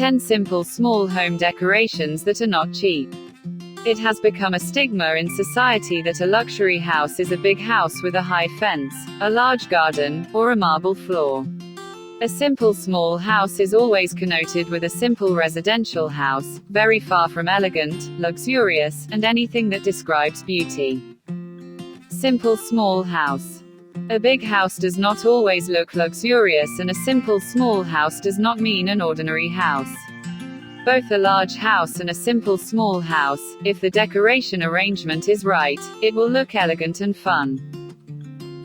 10 simple small home decorations that are not cheap. It has become a stigma in society that a luxury house is a big house with a high fence, a large garden, or a marble floor. A simple small house is always connoted with a simple residential house, very far from elegant, luxurious, and anything that describes beauty. Simple small house. A big house does not always look luxurious, and a simple small house does not mean an ordinary house. Both a large house and a simple small house, if the decoration arrangement is right, it will look elegant and fun.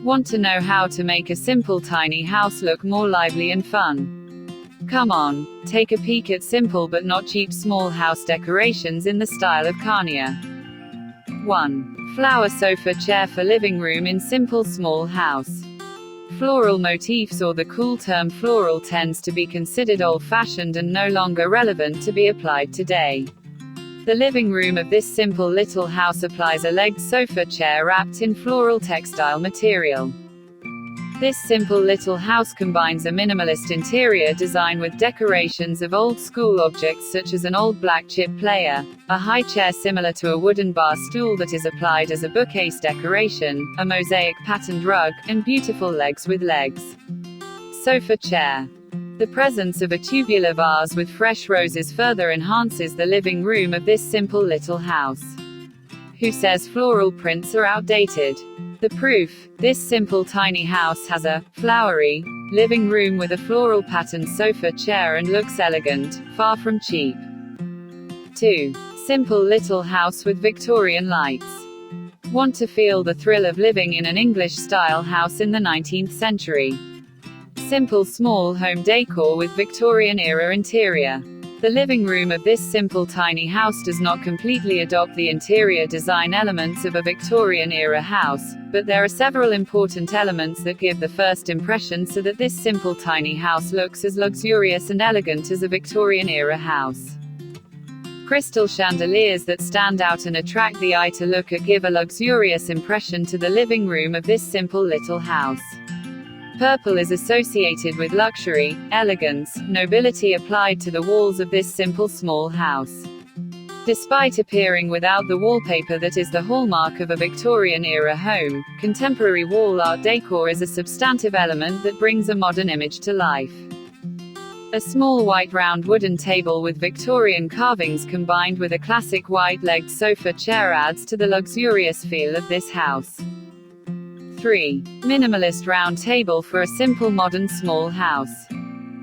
Want to know how to make a simple tiny house look more lively and fun? Come on, take a peek at simple but not cheap small house decorations in the style of Kania. 1. Flower sofa chair for living room in simple small house. Floral motifs, or the cool term floral, tends to be considered old-fashioned and no longer relevant to be applied today. The living room of this simple little house applies a legged sofa chair wrapped in floral textile material. This simple little house combines a minimalist interior design with decorations of old-school objects such as an old black chip player, a high chair similar to a wooden bar stool that is applied as a bookcase decoration, a mosaic patterned rug, and beautiful legs with legs. Sofa chair. The presence of a tubular vase with fresh roses further enhances the living room of this simple little house. Who says floral prints are outdated? The proof: this simple tiny house has a flowery living room with a floral patterned sofa chair and looks elegant, far from cheap. 2. Simple little house with Victorian lights. Want to feel the thrill of living in an English-style house in the 19th century? Simple small home decor with Victorian-era interior. The living room of this simple tiny house does not completely adopt the interior design elements of a Victorian-era house, but there are several important elements that give the first impression so that this simple tiny house looks as luxurious and elegant as a Victorian-era house. Crystal chandeliers that stand out and attract the eye to look at give a luxurious impression to the living room of this simple little house. Purple is associated with luxury, elegance, nobility applied to the walls of this simple small house. Despite appearing without the wallpaper that is the hallmark of a Victorian-era home, contemporary wall art decor is a substantive element that brings a modern image to life. A small white round wooden table with Victorian carvings combined with a classic white-legged sofa chair adds to the luxurious feel of this house. 3. Minimalist round table for a simple modern small house.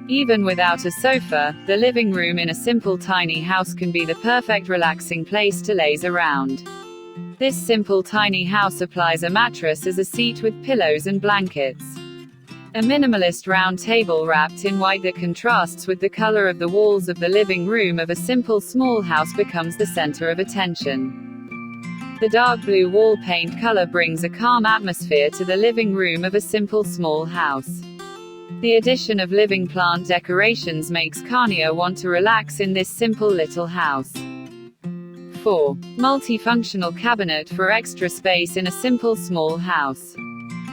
Even without a sofa, the living room in a simple tiny house can be the perfect relaxing place to laze around. This simple tiny house applies a mattress as a seat with pillows and blankets. A minimalist round table wrapped in white that contrasts with the color of the walls of the living room of a simple small house becomes the center of attention. The dark blue wall paint color brings a calm atmosphere to the living room of a simple small house. The addition of living plant decorations makes Kania want to relax in this simple little house. 4. Multifunctional cabinet for extra space in a simple small house.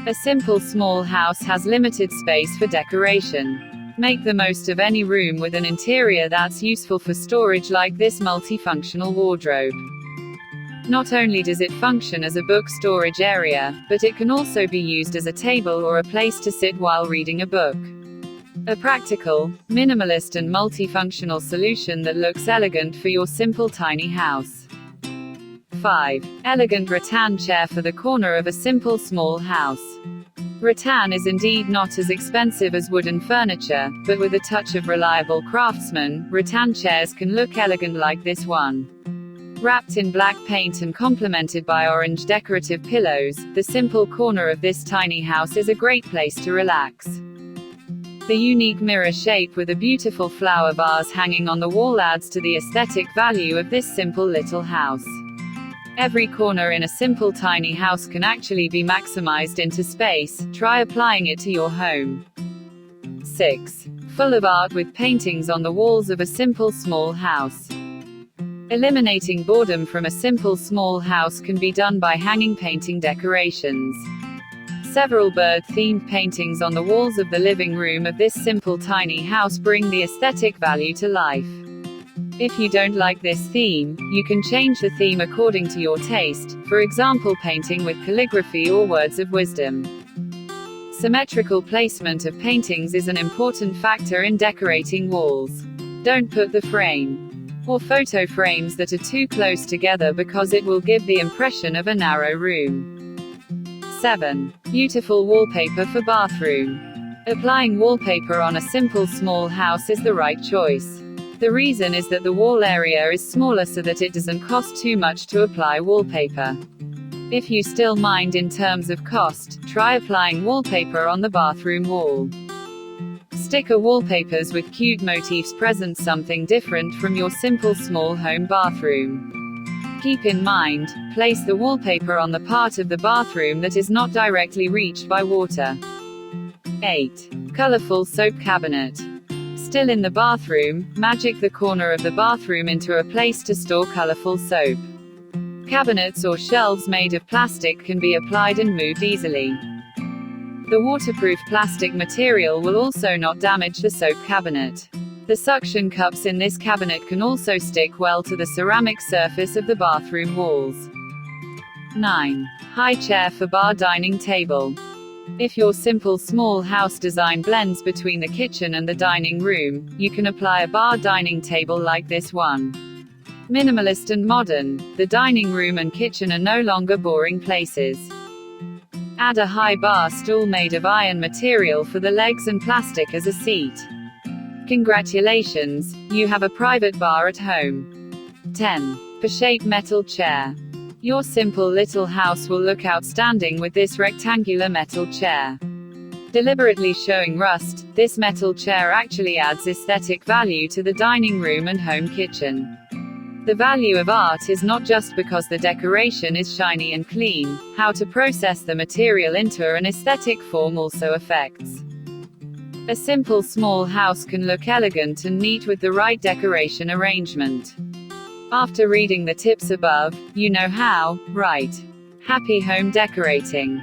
A simple small house has limited space for decoration. Make the most of any room with an interior that's useful for storage like this multifunctional wardrobe. Not only does it function as a book storage area, but it can also be used as a table or a place to sit while reading a book. A practical, minimalist and multifunctional solution that looks elegant for your simple tiny house. 5. Elegant rattan chair for the corner of a simple small house. Rattan is indeed not as expensive as wooden furniture, but with a touch of reliable craftsman, rattan chairs can look elegant like this one. Wrapped in black paint and complemented by orange decorative pillows, the simple corner of this tiny house is a great place to relax. The unique mirror shape with a beautiful flower vase hanging on the wall adds to the aesthetic value of this simple little house. Every corner in a simple tiny house can actually be maximized into space. Try applying it to your home. 6. Full of art with paintings on the walls of a simple small house. Eliminating boredom from a simple small house can be done by hanging painting decorations. Several bird-themed paintings on the walls of the living room of this simple tiny house bring the aesthetic value to life. If you don't like this theme, you can change the theme according to your taste, for example painting with calligraphy or words of wisdom. Symmetrical placement of paintings is an important factor in decorating walls. Don't put the frame or photo frames that are too close together because it will give the impression of a narrow room. 7. Beautiful wallpaper for bathroom. Applying wallpaper on a simple small house is the right choice. The reason is that the wall area is smaller so that it doesn't cost too much to apply wallpaper. If you still mind in terms of cost, try applying wallpaper on the bathroom wall. Sticker wallpapers with cute motifs present something different from your simple small home bathroom. Keep in mind, place the wallpaper on the part of the bathroom that is not directly reached by water. 8. Colorful soap cabinet. Still in the bathroom, magic the corner of the bathroom into a place to store colorful soap. Cabinets or shelves made of plastic can be applied and moved easily. The waterproof plastic material will also not damage the soap cabinet. The suction cups in this cabinet can also stick well to the ceramic surface of the bathroom walls. 9. High chair for bar dining table. If your simple small house design blends between the kitchen and the dining room, you can apply a bar dining table like this one. Minimalist and modern, the dining room and kitchen are no longer boring places. Add a high bar stool made of iron material for the legs and plastic as a seat. Congratulations, you have a private bar at home. 10. Pear-shaped metal chair. Your simple little house will look outstanding with this rectangular metal chair. Deliberately showing rust, this metal chair actually adds aesthetic value to the dining room and home kitchen. The value of art is not just because the decoration is shiny and clean, how to process the material into an aesthetic form also affects. A simple small house can look elegant and neat with the right decoration arrangement. After reading the tips above, you know how, right? Happy home decorating!